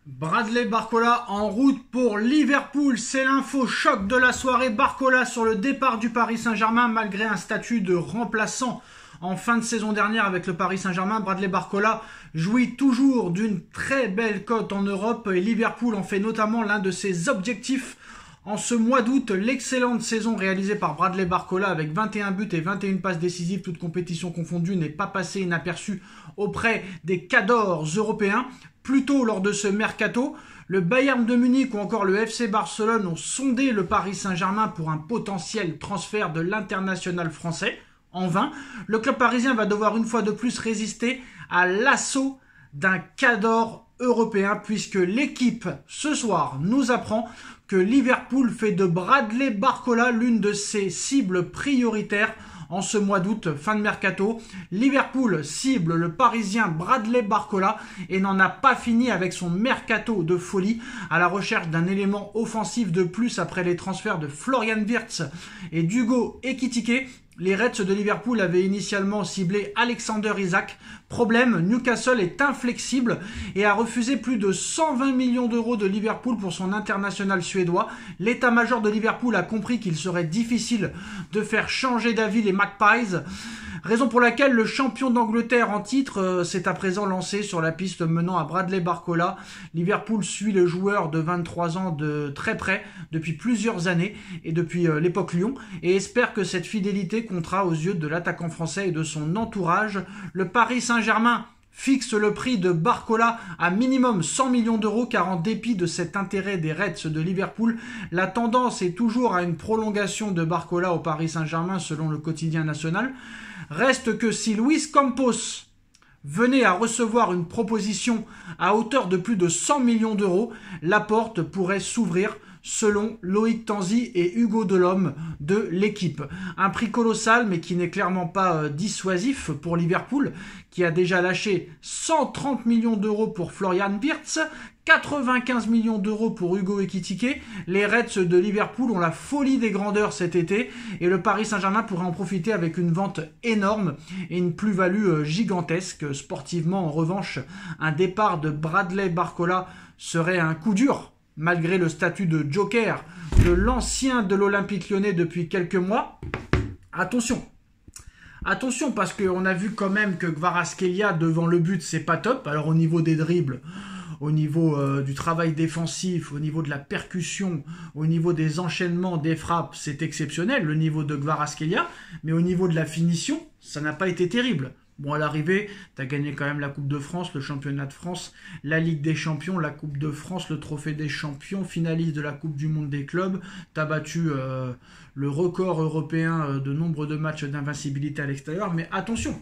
Bradley Barcola en route pour Liverpool, c'est l'info choc de la soirée. Barcola sur le départ du Paris Saint-Germain malgré un statut de remplaçant en fin de saison dernière avec le Paris Saint-Germain. Bradley Barcola jouit toujours d'une très belle cote en Europe et Liverpool en fait notamment l'un de ses objectifs. En ce mois d'août, l'excellente saison réalisée par Bradley Barcola avec 21 buts et 21 passes décisives, toutes compétitions confondues, n'est pas passée inaperçue auprès des cadors européens. Plus tôt lors de ce mercato, le Bayern de Munich ou encore le FC Barcelone ont sondé le Paris Saint-Germain pour un potentiel transfert de l'international français. En vain, le club parisien va devoir une fois de plus résister à l'assaut d'un cador européen puisque l'équipe ce soir nous apprend que Liverpool fait de Bradley Barcola l'une de ses cibles prioritaires en ce mois d'août, fin de mercato. Liverpool cible le Parisien Bradley Barcola et n'en a pas fini avec son mercato de folie à la recherche d'un élément offensif de plus après les transferts de Florian Wirtz et d'Hugo Ekitike. Les Reds de Liverpool avaient initialement ciblé Alexander Isak. Problème, Newcastle est inflexible et a refusé plus de 120 millions d'euros de Liverpool pour son international suédois. L'état-major de Liverpool a compris qu'il serait difficile de faire changer d'avis les Magpies. Raison pour laquelle le champion d'Angleterre en titre s'est à présent lancé sur la piste menant à Bradley Barcola. Liverpool suit le joueur de 23 ans de très près depuis plusieurs années et depuis l'époque Lyon et espère que cette fidélité comptera aux yeux de l'attaquant français et de son entourage. Le Paris Saint-Germain fixe le prix de Barcola à minimum 100 millions d'euros car en dépit de cet intérêt des Reds de Liverpool, la tendance est toujours à une prolongation de Barcola au Paris Saint-Germain selon le quotidien national. Reste que si Luis Campos venait à recevoir une proposition à hauteur de plus de 100 millions d'euros, la porte pourrait s'ouvrir selon Loïc Tanzi et Hugo Delhomme de l'équipe. Un prix colossal mais qui n'est clairement pas dissuasif pour Liverpool qui a déjà lâché 130 millions d'euros pour Florian Wirtz, 95 millions d'euros pour Hugo Ekitike. Les Reds de Liverpool ont la folie des grandeurs cet été et le Paris Saint-Germain pourrait en profiter avec une vente énorme et une plus-value gigantesque. Sportivement, en revanche, un départ de Bradley Barcola serait un coup dur malgré le statut de joker de l'ancien de l'Olympique Lyonnais depuis quelques mois. Attention parce qu'on a vu quand même que Kvaratskhelia devant le but c'est pas top. Alors au niveau des dribbles, au niveau du travail défensif, au niveau de la percussion, au niveau des enchaînements, des frappes, c'est exceptionnel le niveau de Kvaratskhelia, mais au niveau de la finition, ça n'a pas été terrible. Bon, à l'arrivée, tu as gagné quand même la Coupe de France, le Championnat de France, la Ligue des Champions, la Coupe de France, le Trophée des Champions, finaliste de la Coupe du Monde des clubs. Tu as battu le record européen de nombre de matchs d'invincibilité à l'extérieur. Mais attention,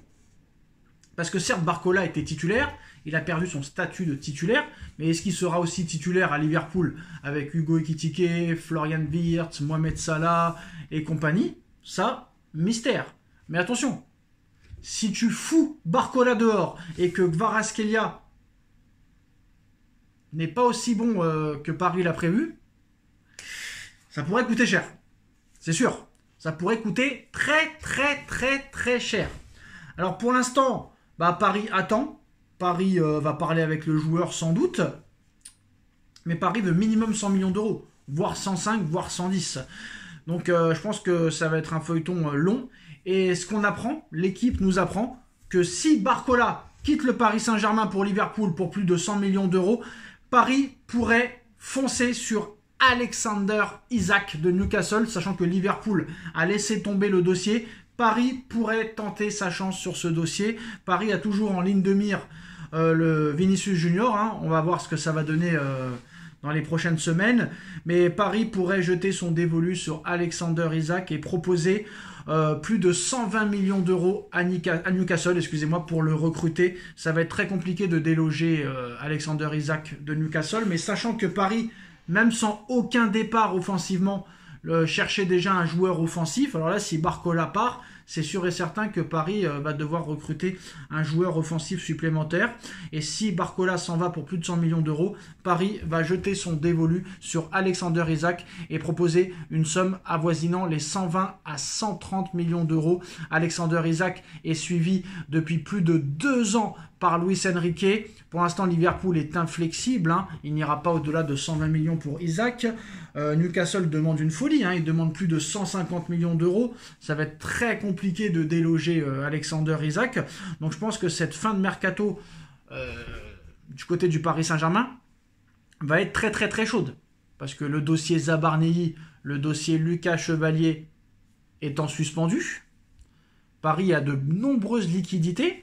parce que certes, Barcola était titulaire, il a perdu son statut de titulaire, mais est-ce qu'il sera aussi titulaire à Liverpool avec Hugo Ekitike, Florian Wirtz, Mohamed Salah et compagnie? Ça, mystère. Mais attention, si tu fous Barcola dehors et que Kvaratskhelia n'est pas aussi bon que Paris l'a prévu, ça pourrait coûter cher. C'est sûr. Ça pourrait coûter très cher. Alors pour l'instant, Paris attend. Paris va parler avec le joueur sans doute. Mais Paris veut minimum 100 millions d'euros. Voire 105, voire 110. Donc je pense que ça va être un feuilleton long. Et ce qu'on apprend, l'équipe nous apprend que si Barcola quitte le Paris Saint-Germain pour Liverpool pour plus de 100 millions d'euros, Paris pourrait foncer sur Alexander Isak de Newcastle, sachant que Liverpool a laissé tomber le dossier. Paris pourrait tenter sa chance sur ce dossier. Paris a toujours en ligne de mire le Vinicius Junior. On va voir ce que ça va donner dans les prochaines semaines. Mais Paris pourrait jeter son dévolu sur Alexander Isak et proposer plus de 120 millions d'euros à Newcastle, pour le recruter. Ça va être très compliqué de déloger Alexander Isak de Newcastle, mais sachant que Paris, même sans aucun départ offensivement, cherchait déjà un joueur offensif. Alors là, si Barcola part, c'est sûr et certain que Paris va devoir recruter un joueur offensif supplémentaire. Et si Barcola s'en va pour plus de 100 millions d'euros, Paris va jeter son dévolu sur Alexander Isak et proposer une somme avoisinant les 120 à 130 millions d'euros. Alexander Isak est suivi depuis plus de 2 ans par Luis Enrique. Pour l'instant, Liverpool est inflexible. Il n'ira pas au-delà de 120 millions pour Isak. Newcastle demande une folie. Il demande plus de 150 millions d'euros. Ça va être très compliqué de déloger Alexander Isak. Donc je pense que cette fin de mercato du côté du Paris Saint-Germain va être très très très chaude. Parce que le dossier Zabarnyi, le dossier Lucas Chevalier étant suspendu, Paris a de nombreuses liquidités.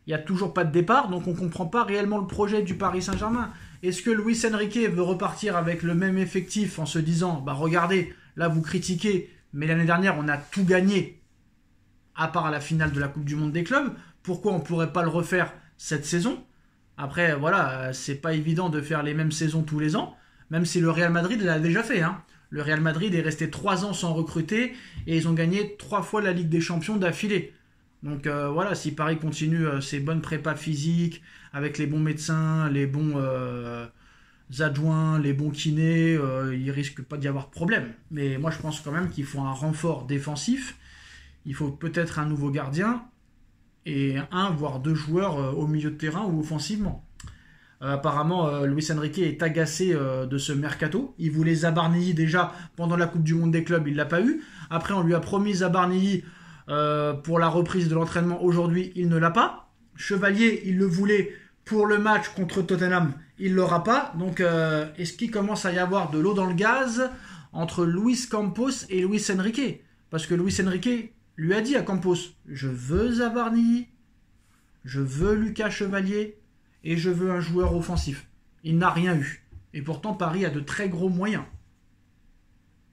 Il n'y a toujours pas de départ, donc on ne comprend pas réellement le projet du Paris Saint-Germain. Est-ce que Luis Enrique veut repartir avec le même effectif en se disant « Bah regardez, là vous critiquez, mais l'année dernière on a tout gagné, à part la finale de la Coupe du Monde des clubs. Pourquoi on ne pourrait pas le refaire cette saison ?» Après, voilà, c'est pas évident de faire les mêmes saisons tous les ans, même si le Real Madrid l'a déjà fait. Le Real Madrid est resté 3 ans sans recruter et ils ont gagné 3 fois la Ligue des Champions d'affilée. Donc voilà, si Paris continue ses bonnes prépas physiques, avec les bons médecins, les bons adjoints, les bons kinés, il risque pas d'y avoir de problème. Mais moi je pense quand même qu'il faut un renfort défensif, il faut peut-être un nouveau gardien, et 1 voire 2 joueurs au milieu de terrain ou offensivement. Apparemment, Luis Enrique est agacé de ce mercato. Il voulait Zabarnyi déjà pendant la Coupe du Monde des clubs, il l'a pas eu. Après on lui a promis Zabarnyi pour la reprise de l'entraînement aujourd'hui, il ne l'a pas. Chevalier, il le voulait pour le match contre Tottenham, il ne l'aura pas. Donc, est-ce qu'il commence à y avoir de l'eau dans le gaz entre Luis Campos et Luis Enrique? Parce que Luis Enrique lui a dit à Campos, je veux Zabarnyi, je veux Lucas Chevalier et je veux un joueur offensif. Il n'a rien eu. Et pourtant, Paris a de très gros moyens.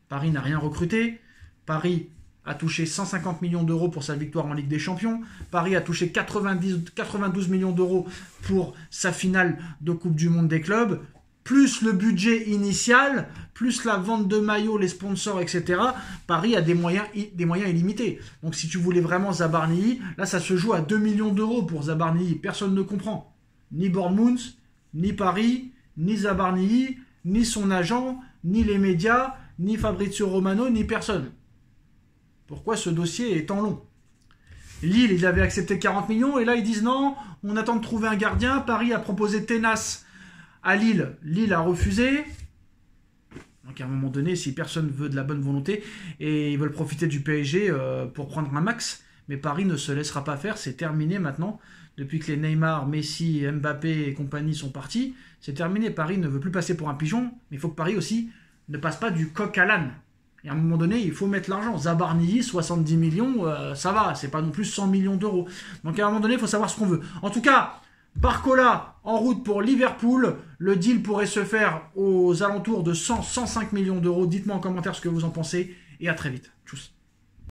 Paris n'a rien recruté. Paris a touché 150 millions d'euros pour sa victoire en Ligue des Champions. Paris a touché 92 millions d'euros pour sa finale de Coupe du Monde des clubs, plus le budget initial, plus la vente de maillots, les sponsors, etc. Paris a des moyens illimités. Donc si tu voulais vraiment Zabarnyi, là ça se joue à 2 millions d'euros pour Zabarnyi. Personne ne comprend. Ni Bournemouth, ni Paris, ni Zabarnyi, ni son agent, ni les médias, ni Fabrizio Romano, ni personne. Pourquoi ce dossier est tant long? Lille, ils avaient accepté 40 millions et là ils disent non, on attend de trouver un gardien. Paris a proposé Tenas à Lille. Lille a refusé. Donc à un moment donné, si personne veut de la bonne volonté et ils veulent profiter du PSG pour prendre un max, mais Paris ne se laissera pas faire, c'est terminé maintenant. Depuis que les Neymar, Messi, Mbappé et compagnie sont partis, c'est terminé. Paris ne veut plus passer pour un pigeon, mais il faut que Paris aussi ne passe pas du coq à l'âne. Et à un moment donné, il faut mettre l'argent. Zabarnyi, 70 millions, ça va, c'est pas non plus 100 millions d'euros. Donc à un moment donné, il faut savoir ce qu'on veut. En tout cas, Barcola en route pour Liverpool. Le deal pourrait se faire aux alentours de 100-105 millions d'euros. Dites-moi en commentaire ce que vous en pensez et à très vite. Tchuss.